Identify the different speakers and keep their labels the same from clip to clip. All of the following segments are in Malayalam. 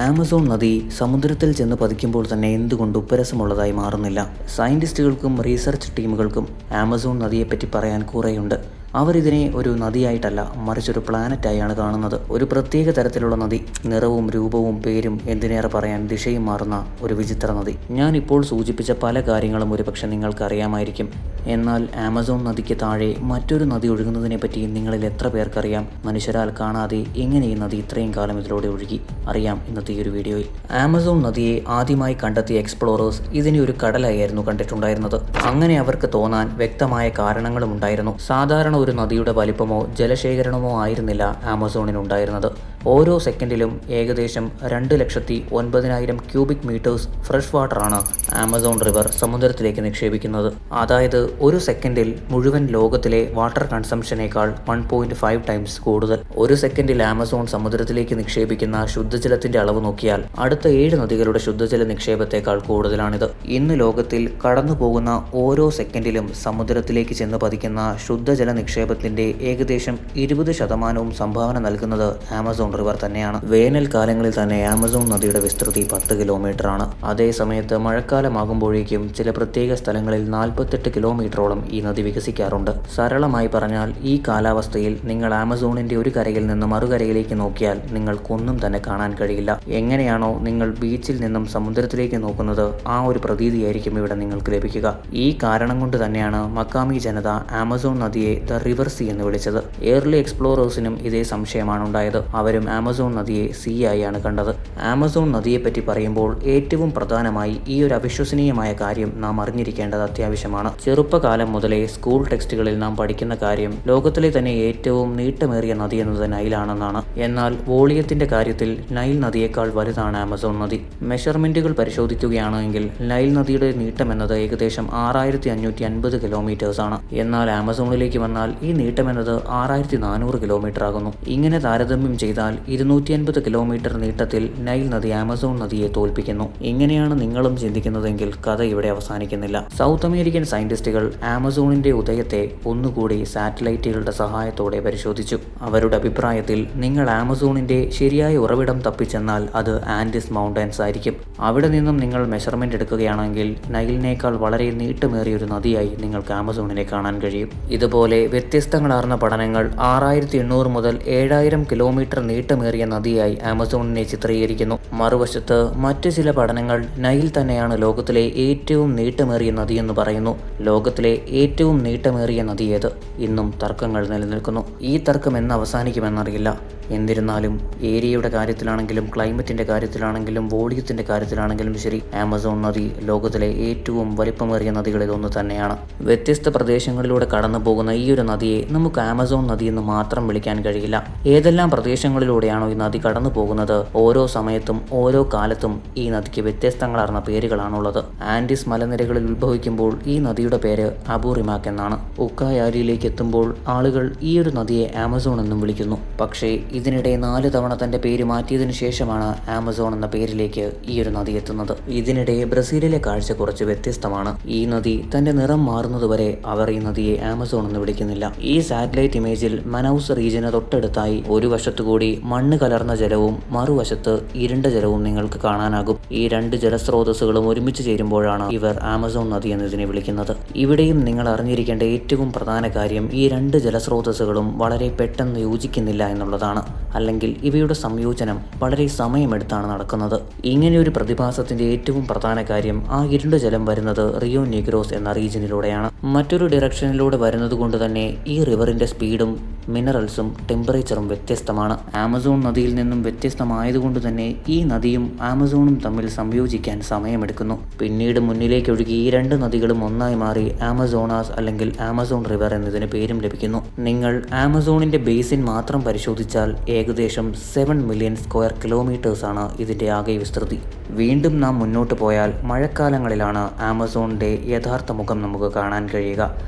Speaker 1: ആമസോൺ നദി സമുദ്രത്തിൽ ചെന്ന് പതിക്കുമ്പോൾ തന്നെ എന്തുകൊണ്ട് ഉപ്പരസമുള്ളതായി മാറുന്നില്ല? സയന്റിസ്റ്റുകൾക്കും റിസർച്ച് ടീമുകൾക്കും ആമസോൺ നദിയെപ്പറ്റി പറയാൻ കുറേയുണ്ട്. അവരിതിനെ ഒരു നദിയായിട്ടല്ല, മറിച്ചൊരു പ്ലാനറ്റായാണ് കാണുന്നത്. ഒരു പ്രത്യേക തരത്തിലുള്ള നദി, നിറവും രൂപവും പേരും എന്തിനേറെ പറയാൻ ദിശയും മാറുന്ന ഒരു വിചിത്ര നദി. ഞാൻ ഇപ്പോൾ സൂചിപ്പിച്ച പല കാര്യങ്ങളും ഒരുപക്ഷെ നിങ്ങൾക്ക് അറിയാമായിരിക്കും. എന്നാൽ ആമസോൺ നദിക്ക് താഴെ മറ്റൊരു നദി ഒഴുകുന്നതിനെപ്പറ്റി നിങ്ങളിൽ എത്ര പേർക്കറിയാം? മനുഷ്യരാൽ കാണാതെ എങ്ങനെ ഈ നദി ഇത്രയും കാലം ഇതിലൂടെ ഒഴുകി? അറിയാം ഇന്നത്തെ ഈ ഒരു വീഡിയോയിൽ. ആമസോൺ നദിയെ ആദ്യമായി കണ്ടെത്തിയ എക്സ്പ്ലോറേഴ്സ് ഇതിനെ ഒരു കടലായിരുന്നു കണ്ടിട്ടുണ്ടായിരുന്നത്. അങ്ങനെ അവർക്ക് തോന്നാൻ വ്യക്തമായ കാരണങ്ങളും ഉണ്ടായിരുന്നു. സാധാരണ ഒരു നദിയുടെ വലിപ്പമോ ജലശേഖരണമോ ആയിരുന്നില്ല ആമസോണിനുണ്ടായിരുന്നത്. ഓരോ സെക്കൻഡിലും ഏകദേശം 2,09,000 ക്യൂബിക് മീറ്റേഴ്സ് ഫ്രഷ് വാട്ടറാണ് ആമസോൺ റിവർ സമുദ്രത്തിലേക്ക് നിക്ഷേപിക്കുന്നത്. അതായത് ഒരു സെക്കൻഡിൽ മുഴുവൻ ലോകത്തിലെ വാട്ടർ കൺസംഷനേക്കാൾ 1.5 ടൈംസ് കൂടുതൽ. ഒരു സെക്കൻഡിൽ ആമസോൺ സമുദ്രത്തിലേക്ക് നിക്ഷേപിക്കുന്ന ശുദ്ധജലത്തിന്റെ അളവ് നോക്കിയാൽ അടുത്ത 7 നദികളുടെ ശുദ്ധജല നിക്ഷേപത്തേക്കാൾ കൂടുതലാണിത്. ഇന്ന് ലോകത്തിൽ കടന്നു പോകുന്ന ഓരോ സെക്കൻഡിലും സമുദ്രത്തിലേക്ക് ചെന്ന് പതിക്കുന്ന ശുദ്ധജല നിക്ഷേപത്തിന്റെ ഏകദേശം 20% സംഭാവന നൽകുന്നത് ആമസോൺ റിവർ തന്നെയാണ്. വേനൽക്കാലങ്ങളിൽ തന്നെ ആമസോൺ നദിയുടെ വിസ്തൃതി 10 കിലോമീറ്റർ ആണ്. അതേ സമയത്ത് മഴക്കാലമാകുമ്പോഴേക്കും ചില പ്രത്യേക സ്ഥലങ്ങളിൽ 48 കിലോമീറ്ററോളം ഈ നദി വികസിക്കാറുണ്ട്. സരളമായി പറഞ്ഞാൽ ഈ കാലാവസ്ഥയിൽ നിങ്ങൾ ആമസോണിന്റെ ഒരു കരയിൽ നിന്ന് മറുകരയിലേക്ക് നോക്കിയാൽ നിങ്ങൾക്കൊന്നും തന്നെ കാണാൻ കഴിയില്ല. എങ്ങനെയാണോ നിങ്ങൾ ബീച്ചിൽ നിന്നും സമുദ്രത്തിലേക്ക് നോക്കുന്നത്, ആ ഒരു പ്രതീതിയായിരിക്കും ഇവിടെ നിങ്ങൾക്ക് ലഭിക്കുക. ഈ കാരണം കൊണ്ട് തന്നെയാണ് മക്കാമി ജനത ആമസോൺ നദിയെ ദ റിവർ സീ എന്ന് വിളിച്ചത്. ഏർലി എക്സ്പ്ലോറേഴ്സിനും ഇതേ സംശയമാണ് ഉണ്ടായത്. അവരും ആമസോൺ നദിയെ സീ ആയാണ് കണ്ടത്. ആമസോൺ നദിയെപ്പറ്റി പറയുമ്പോൾ ഏറ്റവും പ്രധാനമായി ഈ ഒരു അവിശ്വസനീയമായ കാര്യം നാം അറിഞ്ഞിരിക്കേണ്ടത് അത്യാവശ്യമാണ്. ചെറുപ്പകാലം മുതലേ സ്കൂൾ ടെക്സ്റ്റുകളിൽ നാം പഠിക്കുന്ന കാര്യം ലോകത്തിലെ തന്നെ ഏറ്റവും നീട്ടമേറിയ നദി എന്നത് നൈലാണെന്നാണ്. എന്നാൽ വോളിയത്തിന്റെ കാര്യത്തിൽ നൈൽ നദിയേക്കാൾ വലുതാണ് ആമസോൺ നദി. മെഷർമെന്റുകൾ പരിശോധിക്കുകയാണെങ്കിൽ നൈൽ നദിയുടെ നീട്ടം എന്നത് ഏകദേശം 6,550 കിലോമീറ്റേഴ്സ് ആണ്. എന്നാൽ ആമസോണിലേക്ക് വന്നാൽ ഈ നീട്ടം എന്നത് 6,400 കിലോമീറ്റർ ആകുന്നു. ഇങ്ങനെ താരതമ്യം ചെയ്താൽ 250 കിലോമീറ്റർ നീട്ടത്തിൽ നൈൽ നദി ആമസോൺ നദിയെ തോൽപ്പിക്കുന്നു. ഇങ്ങനെയാണ് നിങ്ങളും ചിന്തിക്കുന്നതെങ്കിൽ കഥ ഇവിടെ അവസാനിക്കുന്നില്ല. സൗത്ത് അമേരിക്കൻ സയന്റിസ്റ്റുകൾ ആമസോണിന്റെ ഉദയത്തെ ഒന്നുകൂടി സാറ്റലൈറ്റുകളുടെ സഹായത്തോടെ പരിശോധിച്ചു. അവരുടെ അഭിപ്രായത്തിൽ നിങ്ങൾ ആമസോണിന്റെ ശരിയായ ഉറവിടം തപ്പിച്ചെന്നാൽ അത് ആൻഡിസ് മൗണ്ടൻസ് ആയിരിക്കും. അവിടെ നിന്നും നിങ്ങൾ മെഷർമെന്റ് എടുക്കുകയാണെങ്കിൽ നൈലിനേക്കാൾ വളരെ നീട്ടമേറിയ ഒരു നദിയായി നിങ്ങൾക്ക് ആമസോണിനെ കാണാൻ കഴിയും. ഇതുപോലെ വ്യത്യസ്തങ്ങളാർന്ന പഠനങ്ങൾ 6,800 മുതൽ 7,000 കിലോമീറ്റർ നീട്ടമേറിയ നദിയായി ആമസോണിനെ ചിത്രീകരിക്കുന്നു. മറുവശത്ത് മറ്റു ചില പഠനങ്ങൾ നൈൽ തന്നെയാണ് ലോകത്തിലെ ഏറ്റവും നീട്ടമേറിയ നദിയെന്ന് പറയുന്നു. ലോകത്തിലെ ഏറ്റവും നീട്ടമേറിയ നദി ഏത്? ഇന്നും തർക്കങ്ങൾ നിലനിൽക്കുന്നു. ഈ തർക്കം എന്ന് അവസാനിക്കുമെന്നറിയില്ല. എന്നിരുന്നാലും ഏരിയയുടെ കാര്യത്തിലാണെങ്കിലും ക്ലൈമറ്റിന്റെ കാര്യത്തിലാണെങ്കിലും വോളിയത്തിന്റെ കാര്യത്തിലാണെങ്കിലും ശരി, ആമസോൺ നദി ലോകത്തിലെ ഏറ്റവും വലിപ്പമേറിയ നദികളിൽ ഒന്ന് തന്നെയാണ്. വ്യത്യസ്ത പ്രദേശങ്ങളിലൂടെ കടന്നു പോകുന്ന ഈ ഒരു നദിയെ നമുക്ക് ആമസോൺ നദി എന്ന് മാത്രം വിളിക്കാൻ കഴിയില്ല. ഏതെല്ലാം പ്രദേശങ്ങളിലൂടെയാണോ ഈ നദി കടന്നു പോകുന്നത്, ഓരോ സമയത്തും ഓരോ കാലത്തും ഈ നദിക്ക് വ്യത്യസ്തങ്ങളാർന്ന പേരുകളാണുള്ളത്. ആൻഡിസ് മലനിരകളിൽ ഉത്ഭവിക്കുമ്പോൾ ഈ നദിയുടെ പേര് അബൂറിമാക് എന്നാണ്. ഉക്കായാരിയിലേക്ക് എത്തുമ്പോൾ ആളുകൾ ഈ ഒരു നദിയെ ആമസോൺ എന്നും വിളിക്കുന്നു. പക്ഷേ ഇതിനിടെ 4 തവണ തന്റെ പേര് മാറ്റിയതിനു ശേഷമാണ് ആമസോൺ എന്ന പേരിലേക്ക് ഈ ഒരു നദി എത്തുന്നത്. ഇതിനിടെ ബ്രസീലിലെ കാഴ്ച കുറച്ച് വ്യത്യസ്തമാണ്. ഈ നദി തന്റെ നിറം മാറുന്നതുവരെ അവർ ഈ നദിയെ ആമസോൺ എന്ന് വിളിക്കുന്നില്ല. ഈ സാറ്റലൈറ്റ് ഇമേജിൽ മനൌസ് റീജിയന് തൊട്ടടുത്തായി ഒരു വശത്തുകൂടി മണ്ണ് കലർന്ന ജലവും മറുവശത്ത് ഇരുണ്ട ജലവും നിങ്ങൾക്ക് കാണാനാകും. ഈ 2 ജലസ്രോതസ്സുകളും ഒരുമിച്ച് ചേരുമ്പോഴാണ് ഇവർ ആമസോൺ നദി എന്നതിനെ വിളിക്കുന്നത്. ഇവിടെയും നിങ്ങൾ അറിഞ്ഞിരിക്കേണ്ട ഏറ്റവും പ്രധാന കാര്യം ഈ 2 ജലസ്രോതസ്സുകളും വളരെ പെട്ടെന്ന് യോജിക്കുന്നില്ല എന്നുള്ളതാണ്. അല്ലെങ്കിൽ ഇവയുടെ സംയോജനം വളരെ സമയമെടുത്താണ് നടക്കുന്നത്. ഇങ്ങനെയൊരു പ്രതിഭാസത്തിന്റെ ഏറ്റവും പ്രധാന കാര്യം ആ ഇരുണ്ട ജലം വരുന്നത് റിയോ നീഗ്രോസ് എന്ന റീജിയനിലൂടെയാണ്. മറ്റൊരു ഡയറക്ഷനിലൂടെ വരുന്നത് കൊണ്ട് തന്നെ ഈ റിവറിന്റെ സ്പീഡും മിനറൽസും ടെമ്പറേച്ചറും വ്യത്യസ്തമാണ്. ആമസോൺ നദിയിൽ നിന്നും വ്യത്യസ്തമായതുകൊണ്ട് തന്നെ ഈ നദിയും ആമസോണും തമ്മിൽ സംയോജിക്കാൻ സമയമെടുക്കുന്നു. പിന്നീട് മുന്നിലേക്ക് ഒഴുകി ഈ 2 നദികളും ഒന്നായി മാറി ആമസോണാസ് അല്ലെങ്കിൽ ആമസോൺ റിവർ എന്നതിന് പേരും ലഭിക്കുന്നു. നിങ്ങൾ ആമസോണിന്റെ ബേസിൻ മാത്രം പരിശോധിച്ചാൽ ഏകദേശം 7 മില്യൺ സ്ക്വയർ കിലോമീറ്റേഴ്സ് ആണ് ഇതിന്റെ ആകെ വിസ്തൃതി. വീണ്ടും നാം മുന്നോട്ട് പോയാൽ മഴക്കാലങ്ങളിലാണ് ആമസോണിന്റെ യഥാർത്ഥ മുഖം നമുക്ക് കാണാൻ കഴിയുക.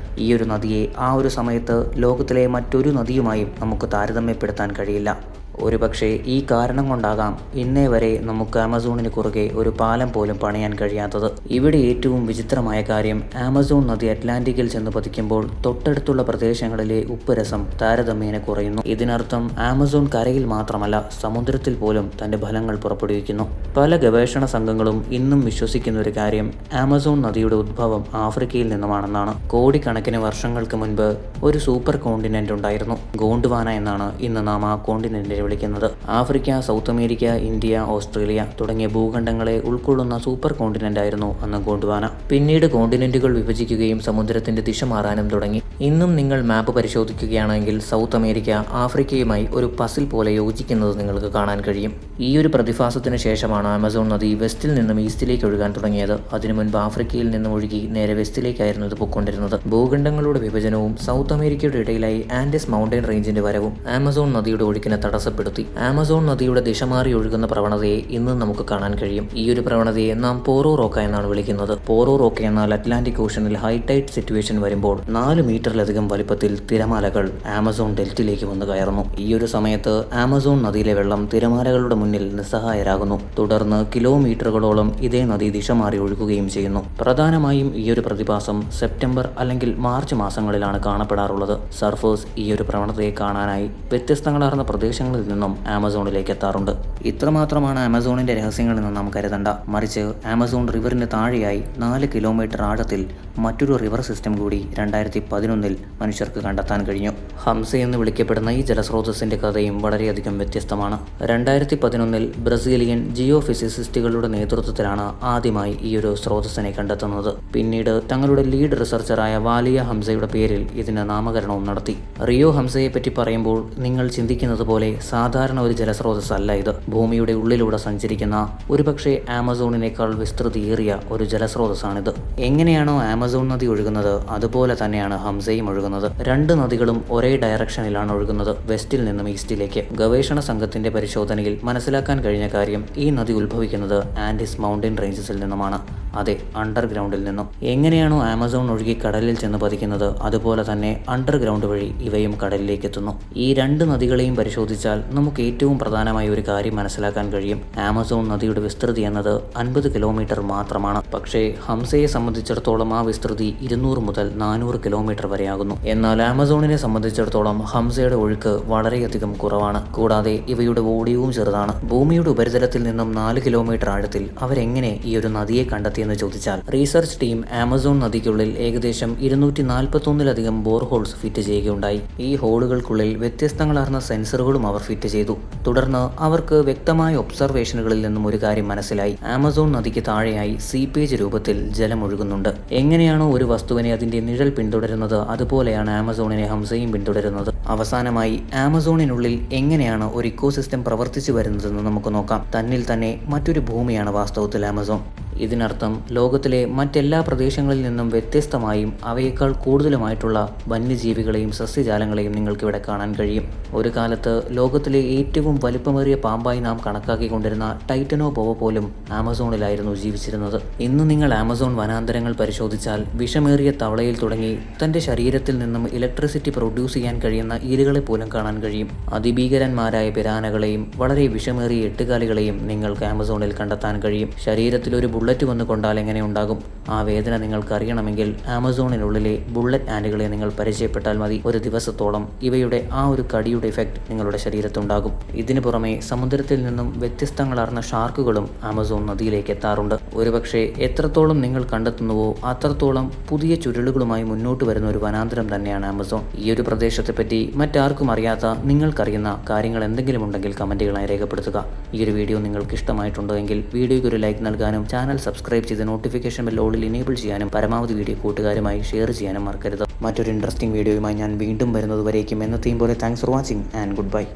Speaker 1: ഈ ഒരു നദിയെ ആ ഒരു സമയത്ത് ലോകത്തിലെ മറ്റൊരു നദിയുമായും നമുക്ക് താരതമ്യപ്പെടുത്താൻ കഴിയില്ല. ഒരുപക്ഷെ ഈ കാരണം കൊണ്ടാകാം ഇന്നേ വരെ നമുക്ക് ആമസോണിന് കുറുകെ ഒരു പാലം പോലും പണിയാൻ കഴിയാത്തത്. ഇവിടെ ഏറ്റവും വിചിത്രമായ കാര്യം, ആമസോൺ നദി അറ്റ്ലാന്റിക്കിൽ ചെന്ന് പതിക്കുമ്പോൾ തൊട്ടടുത്തുള്ള പ്രദേശങ്ങളിലെ ഉപ്പുരസം താരതമ്യേന കുറയുന്നു. ഇതിനർത്ഥം ആമസോൺ കരയിൽ മാത്രമല്ല സമുദ്രത്തിൽ പോലും തന്റെ ഫലങ്ങൾ പുറപ്പെടുവിക്കുന്നു. പല ഗവേഷണ സംഘങ്ങളും ഇന്നും വിശ്വസിക്കുന്ന ഒരു കാര്യം ആമസോൺ നദിയുടെ ഉദ്ഭവം ആഫ്രിക്കയിൽ നിന്നുമാണെന്നാണ്. കോടിക്കണക്കിന് വർഷങ്ങൾക്ക് മുൻപ് ഒരു സൂപ്പർ കോണ്ടിനെന്റ് ഉണ്ടായിരുന്നു. ഗോണ്ട്വാന എന്നാണ് ഇന്ന് നാം ആ കോണ്ടിനെന്റിനെ വിളിക്കുന്നത്. Africa, south America, India, Australia തുടങ്ങിയ ഭൂഖണ്ഡങ്ങളെ ഉൾക്കൊള്ളുന്ന സൂപ്പർ കോണ്ടിനെന്റ് ആയിരുന്നു അന്ന് ഗോണ്ട്വാന. പിന്നീട് കോണ്ടിനെന്റുകൾ വിഭജിക്കുകയും സമുദ്രത്തിന്റെ ദിശ മാറാനും തുടങ്ങി. ഇന്നും നിങ്ങൾ മാപ്പ് പരിശോധിക്കുകയാണെങ്കിൽ സൗത്ത് അമേരിക്ക ആഫ്രിക്കയുമായി ഒരു പസിൽ പോലെ യോജിക്കുന്നത് നിങ്ങൾക്ക് കാണാൻ കഴിയും. ഈ ഒരു പ്രതിഭാസത്തിന് ശേഷമാണ് ആമസോൺ നദി വെസ്റ്റിൽ നിന്നും ഈസ്റ്റിലേക്ക് ഒഴുകാൻ തുടങ്ങിയത്. അതിനു മുൻപ് ആഫ്രിക്കയിൽ നിന്നും ഒഴുകി നേരെ വെസ്റ്റിലേക്കായിരുന്നു ഇത് പൊയ്ക്കൊണ്ടിരുന്നത്. ഭൂഖണ്ഡങ്ങളുടെ വിഭജനവും സൗത്ത് അമേരിക്കയുടെ ഇടയിലായി ആൻഡസ് മൗണ്ടൻ റേഞ്ചിന്റെ വരവും ആമസോൺ നദിയുടെ ഒഴുക്കിനെ തടസ്സപ്പെടുത്തി. ആമസോൺ നദിയുടെ ദിശ മാറി ഒഴുകുന്ന പ്രവണതയെ ഇന്ന് നമുക്ക് കാണാൻ കഴിയും. ഈ ഒരു പ്രവണതയെ നാം പോറോ റോക്ക എന്നാണ് വിളിക്കുന്നത്. പോറോ റോക്ക എന്നാൽ അറ്റ്ലാന്റിക് ഓഷനിൽ ഹൈടൈഡ് സിറ്റുവേഷൻ വരുമ്പോൾ 4 മീറ്ററിലധികം വലിപ്പത്തിൽ തിരമാലകൾ ആമസോൺ ഡെൽറ്റയിലേക്ക് വന്ന് കയറുന്നു. ഈ ഒരു സമയത്ത് ആമസോൺ നദിയിലെ വെള്ളം തിരമാലകളുടെ മുന്നിൽ നിസ്സഹായരാകുന്നു. തുടർന്ന് കിലോമീറ്ററുകളോളം ഇതേ നദി ദിശ മാറി ഒഴുകുകയും ചെയ്യുന്നു. പ്രധാനമായും ഈ ഒരു പ്രതിഭാസം സെപ്റ്റംബർ അല്ലെങ്കിൽ മാർച്ച് മാസങ്ങളിലാണ് കാണപ്പെടാറുള്ളത്. സർഫേഴ്സ് ഈ ഒരു പ്രവണതയെ കാണാനായി വ്യത്യസ്തങ്ങളാർന്ന പ്രദേശങ്ങളിൽ നിന്നും ആമസോണിലേക്ക് എത്താറുണ്ട്. ഇത്രമാത്രമാണ് ആമസോണിന്റെ രഹസ്യങ്ങളെന്ന് നാം കരുതണ്ട. മറിച്ച് ആമസോൺ റിവറിന് താഴെയായി 4 കിലോമീറ്റർ ആഴത്തിൽ മറ്റൊരു റിവർ സിസ്റ്റം കൂടി 2011 മനുഷ്യർക്ക് കണ്ടെത്താൻ കഴിഞ്ഞു. ഹംസ എന്ന് വിളിക്കപ്പെടുന്ന ഈ ജലസ്രോതസ്സിന്റെ കഥയും വളരെയധികം വ്യത്യസ്തമാണ്. 2011 ബ്രസീലിയൻ ജിയോ ഫിസിസിസ്റ്റുകളുടെ നേതൃത്വത്തിലാണ് ആദ്യമായി ഈ ഒരു സ്രോതസ്സിനെ കണ്ടെത്തുന്നത്. പിന്നീട് തങ്ങളുടെ ലീഡ് റിസർച്ചറായ വാലിയ ഹംസയുടെ പേരിൽ ഇതിന് നാമകരണവും നടത്തി. റിയോ ഹംസയെ പറ്റി പറയുമ്പോൾ നിങ്ങൾ ചിന്തിക്കുന്നത് പോലെ സാധാരണ ഒരു ജലസ്രോതസ് അല്ല ഇത്. ഭൂമിയുടെ ഉള്ളിലൂടെ സഞ്ചരിക്കുന്ന ഒരുപക്ഷെ ആമസോണിനേക്കാൾ വിസ്തൃതിയേറിയ ഒരു ജലസ്രോതസ്സാണിത്. എങ്ങനെയാണോ ആമസോൺ നദി ഒഴുകുന്നത് അതുപോലെ തന്നെയാണ് ഹംസയും ഒഴുകുന്നത്. 2 നദികളും ഒരേ ഡയറക്ഷനിലാണ് ഒഴുകുന്നത്, വെസ്റ്റിൽ നിന്നും ഈസ്റ്റിലേക്ക്. ഗവേഷണ സംഘത്തിന്റെ പരിശോധനയിൽ മനസ്സിലാക്കാൻ കഴിഞ്ഞ കാര്യം, ഈ നദി ഉത്ഭവിക്കുന്നത് ആൻഡീസ് മൗണ്ടൻ റേഞ്ചസിൽ നിന്നുമാണ്. അതെ, അണ്ടർഗ്രൗണ്ടിൽ നിന്നും. എങ്ങനെയാണോ ആമസോൺ ഒഴുകി കടലിൽ ചെന്ന് പതിക്കുന്നത് അതുപോലെ തന്നെ അണ്ടർഗ്രൗണ്ട് വഴി ഇവയും കടലിലേക്ക് എത്തുന്നു. ഈ 2 നദികളെയും പരിശോധിച്ചാൽ നമുക്ക് ഏറ്റവും പ്രധാനമായ ഒരു കാര്യം മനസ്സിലാക്കാൻ കഴിയും. ആമസോൺ നദിയുടെ വിസ്തൃതി എന്നത് 50 കിലോമീറ്റർ മാത്രമാണ്. പക്ഷേ ഹംസയെ സംബന്ധിച്ചിടത്തോളം ആ വിസ്തൃതി 200 മുതൽ 400 കിലോമീറ്റർ വരെയാകുന്നു. എന്നാൽ ആമസോണിനെ സംബന്ധിച്ചിടത്തോളം ഹംസയുടെ ഒഴുക്ക് വളരെയധികം കുറവാണ്. കൂടാതെ ഇവയുടെ വോളിയവും ചെറുതാണ്. ഭൂമിയുടെ ഉപരിതലത്തിൽ നിന്നും 4 കിലോമീറ്റർ ആഴത്തിൽ അവരെങ്ങനെ ഈ ഒരു നദിയെ കണ്ടെത്തിയെന്ന് ചോദിച്ചാൽ, റീസർച്ച് ടീം ആമസോൺ നദിക്കുള്ളിൽ ഏകദേശം 241-ലധികം ബോർഹോൾസ് ഫിറ്റ് ചെയ്യുകയുണ്ടായി. ഈ ഹോളുകൾക്കുള്ളിൽ വ്യത്യസ്തങ്ങളാർന്ന സെൻസറുകളും അവർ ഫിറ്റ് ചെയ്തു. തുടർന്ന് അവർക്ക് വ്യക്തമായ ഒബ്സർവേഷനുകളിൽ നിന്നും ഒരു കാര്യം മനസ്സിലായി. ആമസോൺ നദിക്ക് താഴെയായി സീപ്പേജ് രൂപത്തിൽ ജലം ഒഴുകുന്നുണ്ട്. എങ്ങനെയാണോ ഒരു വസ്തുവിനെ അതിന്റെ നിഴൽ പിന്തുടരുന്നത് അതുപോലെയാണ് ആമസോണിനെ ഹംസയും പിന്തുടരുന്നത്. അവസാനമായി ആമസോണിനുള്ളിൽ എങ്ങനെയാണ് ഒരു ഇക്കോസിസ്റ്റം പ്രവർത്തിച്ചു വരുന്നതെന്ന് നമുക്ക് നോക്കാം. തന്നിൽ തന്നെ മറ്റൊരു ഭൂമിയാണ് വാസ്തവത്തിൽ ആമസോൺ. ഇതിനർത്ഥം ലോകത്തിലെ മറ്റെല്ലാ പ്രദേശങ്ങളിൽ നിന്നും വ്യത്യസ്തമായും അവയേക്കാൾ കൂടുതലുമായിട്ടുള്ള വന്യജീവികളെയും സസ്യജാലങ്ങളെയും നിങ്ങൾക്കിവിടെ കാണാൻ കഴിയും. ഒരു കാലത്ത് ലോകത്തിലെ ഏറ്റവും വലിപ്പമേറിയ പാമ്പായി നാം കണക്കാക്കിക്കൊണ്ടിരുന്ന ടൈറ്റനോബോവ പോലും ആമസോണിലായിരുന്നു ജീവിച്ചിരുന്നത്. ഇന്ന് നിങ്ങൾ ആമസോൺ വനാന്തരങ്ങൾ പരിശോധിച്ചാൽ വിഷമേറിയ തവളയിൽ തുടങ്ങി തന്റെ ശരീരത്തിൽ നിന്നും ഇലക്ട്രിസിറ്റി പ്രൊഡ്യൂസ് ചെയ്യാൻ കഴിയുന്ന ഈരുകളെ പോലും കാണാൻ കഴിയും. അതിഭീകരന്മാരായ പിരാനകളെയും വളരെ വിഷമേറിയ എട്ടുകാലികളെയും നിങ്ങൾക്ക് ആമസോണിൽ കണ്ടെത്താൻ കഴിയും. ശരീരത്തിൽ ഒരു ബുള്ളറ്റ് വന്ന് കൊണ്ടാൽ എങ്ങനെ ഉണ്ടാകും? ആ വേദന നിങ്ങൾക്ക് അറിയണമെങ്കിൽ ആമസോണിനുള്ളിലെ ബുള്ളറ്റ് ആൻഡുകളെ നിങ്ങൾ പരിചയപ്പെട്ടാൽ മതി. ഒരു ദിവസത്തോളം ഇവയുടെ ആ ഒരു കടിയുടെ ഇഫക്റ്റ് നിങ്ങളുടെ ശരീരത്തുണ്ടാകും. ഇതിനു പുറമെ സമുദ്രത്തിൽ നിന്നും വ്യത്യസ്തങ്ങളാർന്ന ഷാർക്കുകളും ആമസോൺ നദിയിലേക്ക് എത്താറുണ്ട്. ഒരുപക്ഷെ എത്രത്തോളം നിങ്ങൾ കണ്ടെത്തുന്നുവോ അത്രത്തോളം പുതിയ ചുരുളുകളുമായി മുന്നോട്ട് വരുന്ന ഒരു വനാന്തരം തന്നെയാണ് ആമസോൺ. ഈ ഒരു പ്രദേശത്തെ പറ്റി മറ്റാർക്കും അറിയാത്ത നിങ്ങൾക്കറിയുന്ന കാര്യങ്ങൾ എന്തെങ്കിലും ഉണ്ടെങ്കിൽ കമന്റുകളായി രേഖപ്പെടുത്തുക. ഈ ഒരു വീഡിയോ നിങ്ങൾക്ക് ഇഷ്ടമായിട്ടുണ്ടെങ്കിൽ വീഡിയോയ്ക്ക് ഒരു ലൈക്ക് നൽകാനും ചാനൽ സബ്സ്ക്രൈബ് ചെയ്ത് നോട്ടിഫിക്കേഷൻ ബെൽ ഓളിൽ ഇനേബിൾ ചെയ്യാനും പരമാവധി വീഡിയോ കൂട്ടുകാരുമായി ഷെയർ ചെയ്യാനും മറക്കരുത്. മറ്റൊരു ഇൻട്രസ്റ്റിംഗ് വീഡിയോയുമായി ഞാൻ വീണ്ടും വരുന്നതുവരേക്കും എന്നത്തെയും പോലെ thanks for watching and good bye.